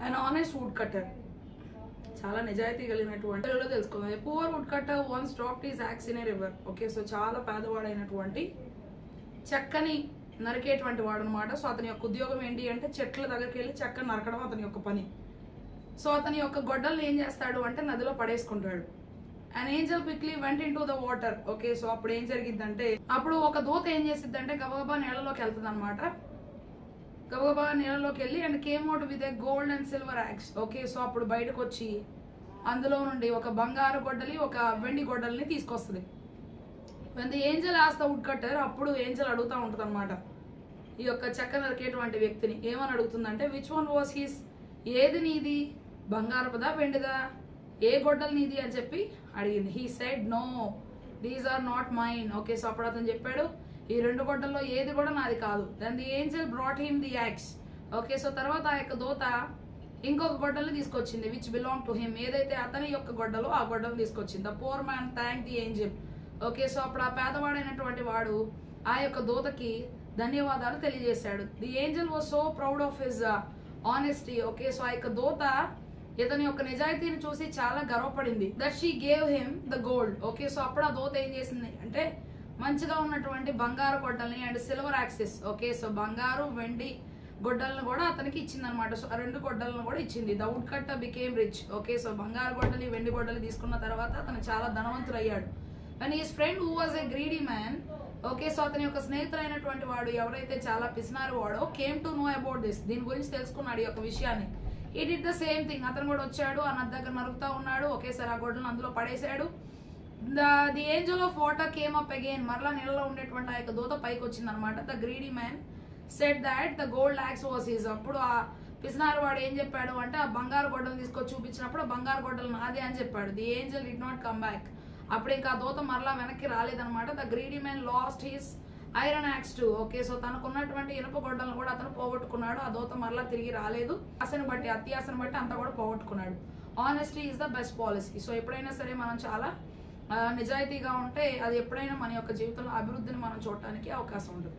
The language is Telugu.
an honest woodcutter. చాలా నిజాయితీ కలిగినటువంటి తెలుసుకుందాం. Poor woodcutter once dropped his axe in a river. Okay, so చాలా పేదవాడైనటువంటి చెక్కని నరికేటువంటి వాడు అనమాట. సో అతని యొక్క ఉద్యోగం ఏంటి అంటే చెట్ల దగ్గరికి వెళ్ళి చెక్కని నరకడం అతని యొక్క పని. సో అతని యొక్క గొడ్డల్ని ఏం చేస్తాడు అంటే నదిలో పడేసుకుంటాడు. And angel quickly went into the water. Okay, so అప్పుడు ఏం జరిగిద్దంటే అప్పుడు ఒక దూత ఏం చేసిద్దంటే గబగబా నీళ్ళలోకి వెళ్తుంది అనమాట. గబగబా నీళ్ళలోకి వెళ్ళి and came out with a gold and silver axe. Okay, so అప్పుడు బయటకు వచ్చి అందులో నుండి ఒక బంగారు గొడ్డలి ఒక వెండి గొడ్డల్ని తీసుకొస్తుంది. When the angel asked the woodcutter, అప్పుడు ఏంజల్ అడుగుతూ ఉంటుంది అనమాట ఈ యొక్క చెక్క నరికేటువంటి వ్యక్తిని. ఏమని అడుగుతుందంటే విచ్ వన్ వాస్ హిస్, ఏది నీది, బంగారపుదా వెండిదా, ఏ గొడ్డలు నీది అని చెప్పి అడిగింది. He said no, these are not mine. Okay, so అప్పుడు అతను చెప్పాడు ఈ రెండు గొడ్డల్లో ఏది కూడా నాది కాదు. Then the angel brought him the axe. Okay, so తర్వాత ఆ యొక్క దూత ఇంకొక గొడ్డల్ని తీసుకొచ్చింది విచ్ బిలాంగ్ టు హిమ్, ఏదైతే అతని యొక్క గొడ్డలో ఆ గొడ్డలు తీసుకొచ్చింది. The poor man thank the angel. Okay, so అప్పుడు ఆ పేదవాడైనటువంటి వాడు ఆ యొక్క దూతకి ధన్యవాదాలు తెలియజేశాడు. The angel was so proud of his honesty. Okay, so ఆ యొక్క దూత ఇతని యొక్క నిజాయితీని చూసి చాలా గర్వపడింది. That she gave him the gold. Okay, so అప్పుడు ఆ దూత ఏం చేసింది అంటే మంచిగా ఉన్నటువంటి బంగారు గొడ్డల్ని and silver axes. Okay, so బంగారు వెండి గొడ్డలను కూడా అతనికి ఇచ్చింది అనమాట. సో ఆ రెండు గొడ్డలను కూడా ఇచ్చింది. The woodcutter became rich. Okay, so బంగారు గొడ్డలి వెండి గొడ్డలి తీసుకున్న తర్వాత అతను చాలా ధనవంతుడు అయ్యాడు. And his friend who was a greedy man. Okay, so అతని యొక్క స్నేహితులైనటువంటి వాడు ఎవరైతే చాలా పిసినారు వాడో came to know about this, దీని గురించి తెలుసుకున్నాడు ఈ యొక్క విషయాన్ని. ఈ డిడ్ ద సేమ్ థింగ్, అతను కూడా వచ్చాడు ఆ నది దగ్గర నరుకుతా ఉన్నాడు. ఒకేసారి ఆ గొడ్డలను అందులో పడేశాడు. The angel of water came up again, మరలా నీళ్ళలో ఉండేటువంటి ఆ యొక్క దూత పైకి వచ్చింది అనమాట. The greedy man said that the gold axe was his. అప్పుడు ఆ పిసినారు వాడు ఏం చెప్పాడు అంటే ఆ బంగారు గొడ్డలు తీసుకొచ్చి చూపించినప్పుడు ఆ బంగారు గొడ్డలు నాదే అని చెప్పాడు. The angel did not come back. అప్పుడు ఇంకా దూత మరలా వెనక్కి రాలేదనమాట. The greedy man lost his iron axe too. Okay, so తనకున్నటువంటి ఇనుప గొడ్డలను కూడా అతను పోగొట్టుకున్నాడు. ఆ దూత మరలా తిరిగి రాలేదు. ఆశను బట్టి అత్యాశను బట్టి అంతా కూడా పోగొట్టుకున్నాడు. Honesty is the best policy. So ఎప్పుడైనా సరే మనం చాలా నిజాయితీగా ఉంటే అది ఎప్పుడైనా మన యొక్క జీవితంలో అభివృద్ధిని మనం చూడటానికి అవకాశం ఉంటుంది.